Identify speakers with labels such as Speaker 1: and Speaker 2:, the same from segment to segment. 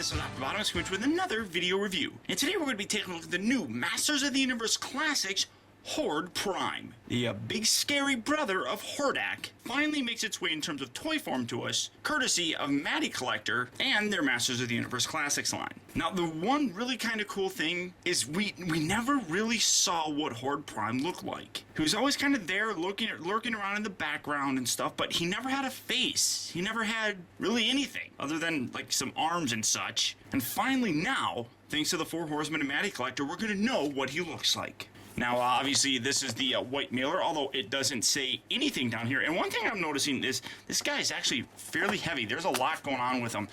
Speaker 1: this is optibotimus coming with another video review. And today we're going to be taking a look at the new Masters of the Universe Classics Horde Prime. The big scary brother of Hordak finally makes its way in terms of toy form to us, courtesy of Matty Collector and their Masters of the Universe Classics line. Now the one really kind of cool thing is we never really saw what Horde Prime looked like. He was always kind of there lurking around in the background and stuff, but he never had a face. He never had really anything other than like some arms and such. And finally now, thanks to the Four Horsemen and Matty Collector, we're going to know what he looks like. Now, obviously, this is the white mailer, although it doesn't say anything down here. And one thing I'm noticing is this guy is actually fairly heavy. There's a lot going on with him.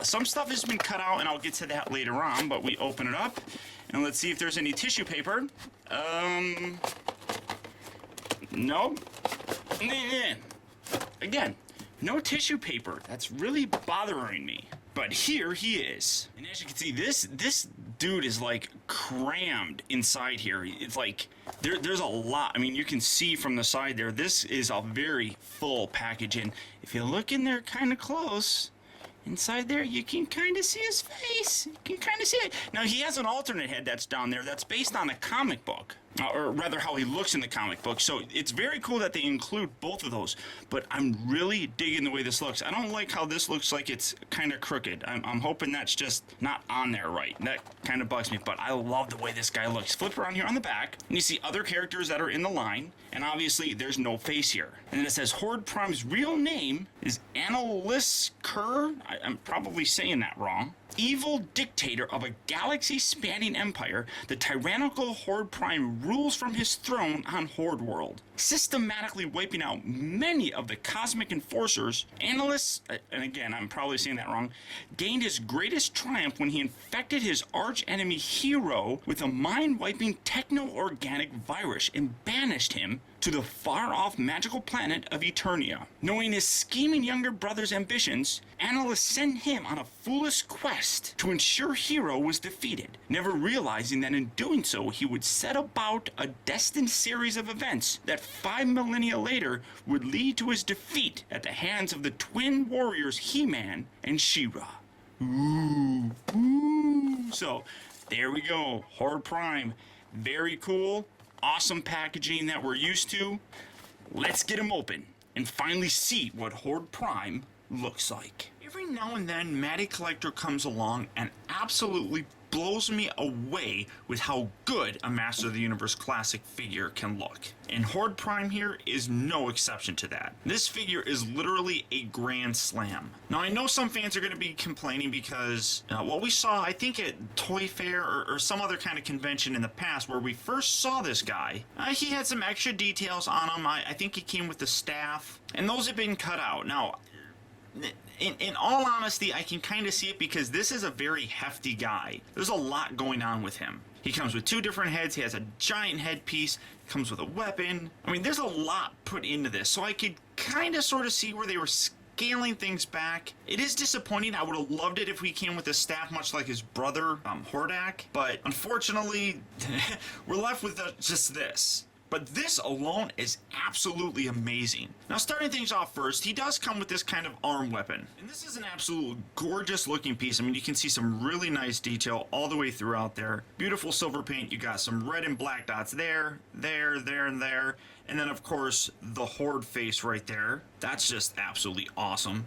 Speaker 1: Some stuff has been cut out, and I'll get to that later on, but we open it up, and let's see if there's any tissue paper. Nope. Again, no tissue paper. That's really bothering me. But here he is. And as you can see, this dude is like crammed inside here. It's like there's a lot. I mean, you can see from the side there, this is a very full package. And if you look in there kind of close, inside there, you can kind of see his face. You can kind of see it. Now, he has an alternate head that's down there that's based on a comic book. Or rather, how he looks in the comic book. So it's very cool that they include both of those. But I'm really digging the way this looks. I don't like how this looks like it's kind of crooked. I'm hoping that's just not on there right. That kind of bugs me. But I love the way this guy looks. Flip around here on the back, and you see other characters that are in the line. And obviously, there's no face here. And then it says Horde Prime's real name is Annalise Kerr. I'm probably saying that wrong. Evil dictator of a galaxy-spanning empire, the tyrannical Horde Prime rules from his throne on Horde World, systematically wiping out many of the cosmic enforcers. Annalise, and again, I'm probably saying that wrong, gained his greatest triumph when he infected his arch-enemy Hero with a mind-wiping techno-organic virus and banished him to the far-off magical planet of Eternia. Knowing his scheming younger brother's ambitions, Annalise sent him on a foolish quest to ensure Hero was defeated, never realizing that in doing so he would set about a destined series of events that 5 millennia later would lead to his defeat at the hands of the twin warriors He-Man and She-Ra. Ooh. So, there we go. Horde Prime. Very cool. Awesome packaging that we're used to. Let's get him open and finally see what Horde Prime looks like. Every now and then, Matty Collector comes along and absolutely blows me away with how good a Master of the Universe Classic figure can look. And Horde Prime here is no exception to that. This figure is literally a grand slam. Now, I know some fans are going to be complaining because what we saw, I think at Toy Fair or some other kind of convention in the past where we first saw this guy, he had some extra details on him. I think he came with the staff, and those have been cut out. Now, in all honesty, I can kind of see it because this is a very hefty guy. There's a lot going on with him. He comes with two different heads. He has a giant headpiece. Comes with a weapon. I mean, there's a lot put into this. So I could kind of sort of see where they were scaling things back. It is disappointing. I would have loved it if he came with a staff much like his brother, Hordak. But unfortunately, we're left with just this. But this alone is absolutely amazing. Now, starting things off first, he does come with this kind of arm weapon. And this is an absolute gorgeous looking piece. I mean, you can see some really nice detail all the way throughout there. Beautiful silver paint. You got some red and black dots there, and there. And then, of course, the Horde face right there. That's just absolutely awesome.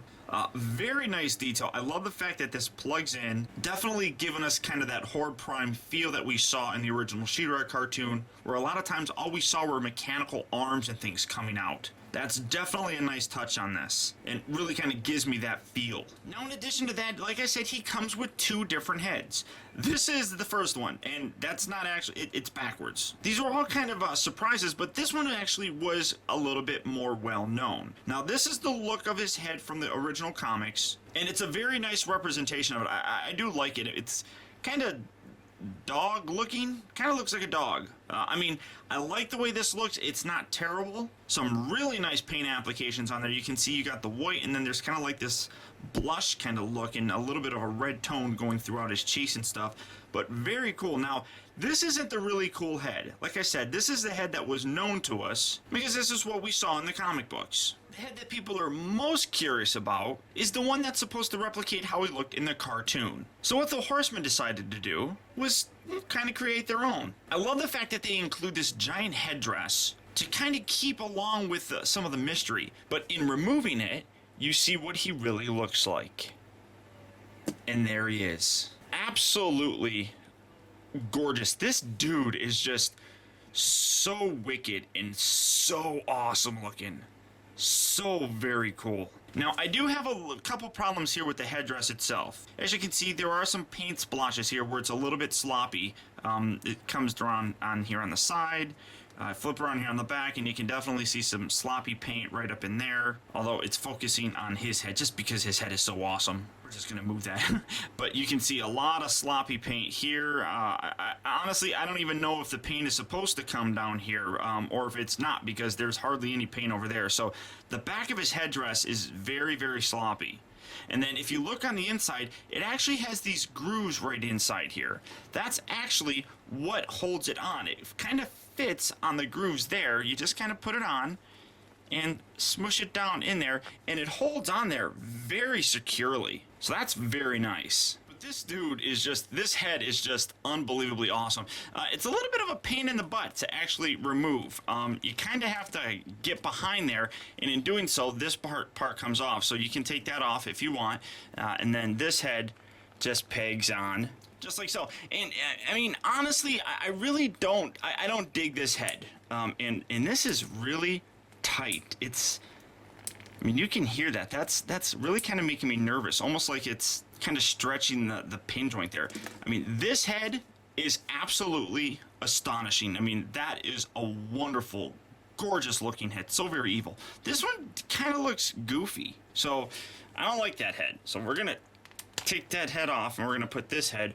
Speaker 1: Very nice detail. I love the fact that this plugs in, definitely giving us kind of that Horde Prime feel that we saw in the original She-Ra cartoon, where a lot of times all we saw were mechanical arms and things coming out. That's definitely a nice touch on this, and really kind of gives me that feel. Now, in addition to that, like I said, he comes with two different heads. This is the first one, and that's not actually, it's backwards. These are all kind of surprises, but this one actually was a little bit more well known. Now, this is the look of his head from the original comics, and it's a very nice representation of it. I do like it. It's kind of dog looking, kind of looks like a dog. I mean, I like the way this looks. It's not terrible. Some really nice paint applications on there. You can see you got the white, and then there's kind of like this blush kind of look and a little bit of a red tone going throughout his cheeks and stuff, but very cool. Now, this isn't the really cool head. Like I said, this is the head that was known to us because this is what we saw in the comic books. The head that people are most curious about is the one that's supposed to replicate how he looked in the cartoon. So what the Horsemen decided to do was kind of create their own. I love the fact that they include this giant headdress to kind of keep along with some of the mystery, but in removing it, you see what he really looks like. And there he is. Absolutely gorgeous. This dude is just so wicked and so awesome looking. So very cool. Now, I do have a couple problems here with the headdress itself. As you can see, there are some paint splotches here where it's a little bit sloppy. It comes down on here on the side. Flip around here on the back, and you can definitely see some sloppy paint right up in there. Although it's focusing on his head, just because his head is so awesome. We're just gonna move that. But you can see a lot of sloppy paint here. Honestly, I don't even know if the paint is supposed to come down here, or if it's not, because there's hardly any paint over there. So the back of his headdress is very, very sloppy. And then if you look on the inside, it actually has these grooves right inside here. That's actually what holds it on. It kind of fits on the grooves there. You just kind of put it on and smush it down in there, and it holds on there very securely. So that's very nice. But this dude is just, this head is just unbelievably awesome. It's a little bit of a pain in the butt to actually remove. You kind of have to get behind there, and in doing so, this part comes off. So you can take that off if you want, and then this head just pegs on, just like so. And I mean, honestly, I really don't, I don't dig this head. And this is really tight. It's, I mean, you can hear that. That's really kind of making me nervous, almost like it's kind of stretching the pin joint there. I mean, this head is absolutely astonishing. I mean, that is a wonderful, gorgeous looking head. So very evil. This one kind of looks goofy. So I don't like that head. So we're going to take that head off, and we're going to put this head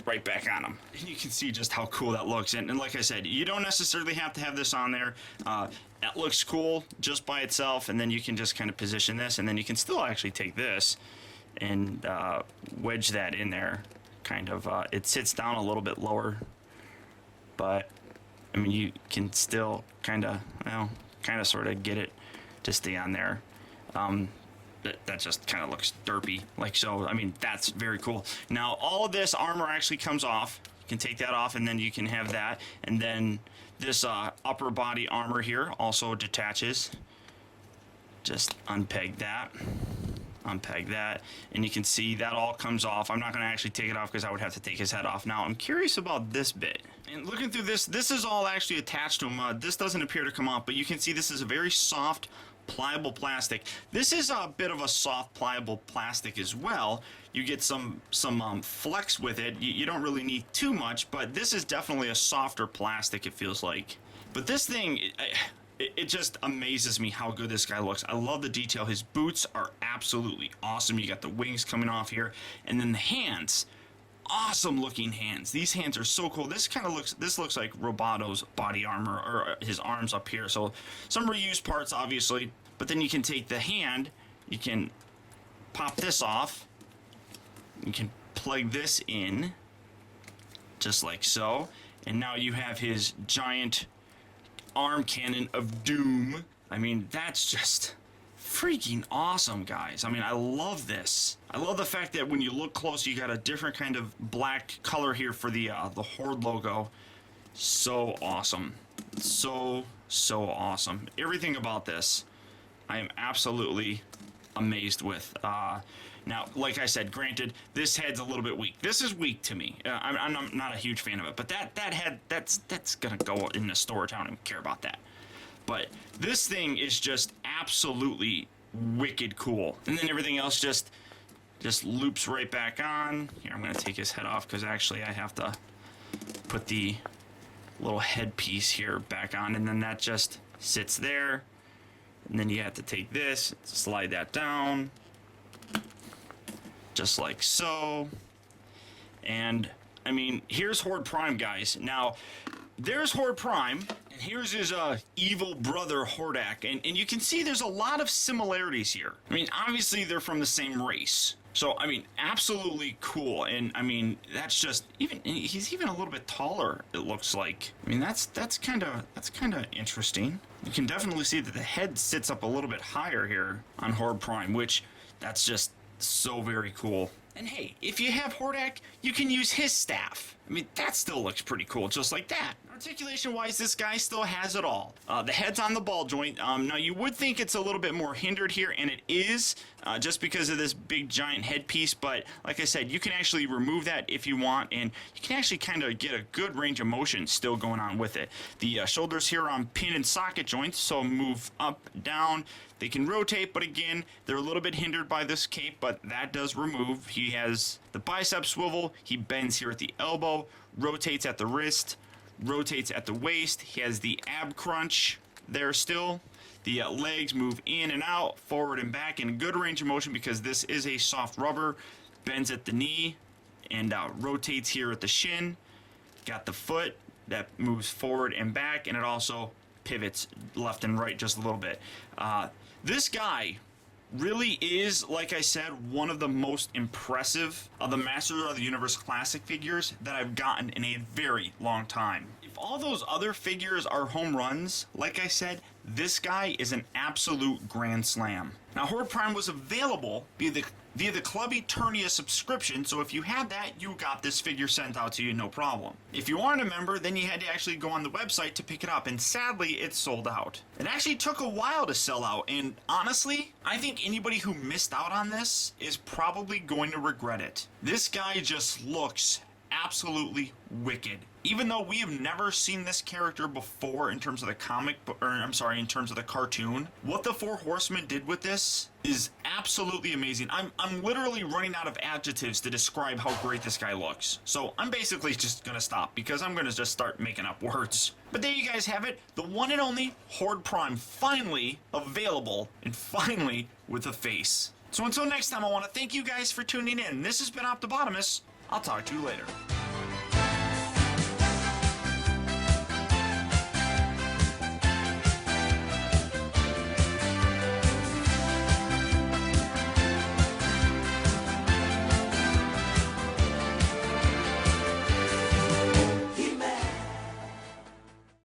Speaker 1: right back on him. And you can see just how cool that looks. And like I said, you don't necessarily have to have this on there. That looks cool just by itself, and then you can just kind of position this, and then you can still actually take this and wedge that in there. Kind of, it sits down a little bit lower, but I mean, you can still kind of, well, kind of sort of get it to stay on there. That just kind of looks derpy, like so. I mean, that's very cool. Now, all of this armor actually comes off. You can take that off, and then you can have that. And then this upper body armor here also detaches. Just unpeg that, and you can see that all comes off. I'm not going to actually take it off because I would have to take his head off. Now, I'm curious about this bit. And looking through this, this is all actually attached to him. This doesn't appear to come off, but you can see this is a very soft, pliable plastic. This is a bit of a soft, pliable plastic as well. You get some flex with it. You don't really need too much, but this is definitely a softer plastic, it feels like. But this thing, it just amazes me how good this guy looks. I love the detail. His boots are absolutely awesome. You got the wings coming off here, and then the hands. Awesome looking hands. These hands are so cool. This looks like Roboto's body armor, or his arms up here. So some reused parts, obviously, but then you can take the hand, you can pop this off, you can plug this in, just like so, and now you have his giant arm cannon of doom. I mean, that's just freaking awesome, guys. I mean, I love this. I love the fact that when you look close, you got a different kind of black color here for the Horde logo. So awesome. So awesome. Everything about this, I am absolutely amazed with. Now, like I said, granted, this head's a little bit weak. This is weak to me. I'm not a huge fan of it, but that head, that's gonna go in the storage. I don't even care about that. But this thing is just absolutely wicked cool. And then everything else just loops right back on. Here, I'm going to take his head off because actually I have to put the little headpiece here back on. And then that just sits there. And then you have to take this, slide that down. Just like so. And, I mean, here's Horde Prime, guys. Now, there's Horde Prime, and here's his evil brother Hordak, and you can see there's a lot of similarities here. I mean, obviously they're from the same race, So I mean, absolutely cool, and I mean that's just he's even a little bit taller. It looks like. I mean that's kind of interesting. You can definitely see that the head sits up a little bit higher here on Horde Prime, which that's just so very cool. And hey, if you have Hordak, you can use his staff. I mean, that still looks pretty cool, just like that. Articulation-wise, this guy still has it all. The head's on the ball joint. Now, you would think it's a little bit more hindered here, and it is, just because of this big giant headpiece, but like I said, you can actually remove that if you want, and you can actually kind of get a good range of motion still going on with it. The shoulders here are on pin and socket joints, so move up, down. They can rotate, but again, they're a little bit hindered by this cape, but that does remove. He has the bicep swivel, he bends here at the elbow, rotates at the wrist, rotates at the waist. He has the ab crunch there still. The legs move in and out, forward and back in good range of motion because this is a soft rubber. Bends at the knee and rotates here at the shin. Got the foot that moves forward and back, and it also pivots left and right just a little bit. This guy really is, like I said, one of the most impressive of the Masters of the Universe Classic figures that I've gotten in a very long time. If all those other figures are home runs, like I said, this guy is an absolute grand slam. Now, Horde Prime was available via the Club Eternia subscription, so if you had that, you got this figure sent out to you, no problem. If you aren't a member, then you had to actually go on the website to pick it up, and sadly, it sold out. It actually took a while to sell out, and honestly, I think anybody who missed out on this is probably going to regret it. This guy just looks absolutely wicked. Even though we have never seen this character before in terms of the in terms of the cartoon, what the Four Horsemen did with this is absolutely amazing. I'm literally running out of adjectives to describe how great this guy looks. So I'm basically just gonna stop because I'm gonna just start making up words. But there you guys have it, the one and only Horde Prime finally available and finally with a face. So until next time, I want to thank you guys for tuning in. This has been Optibotimus. I'll talk to you later.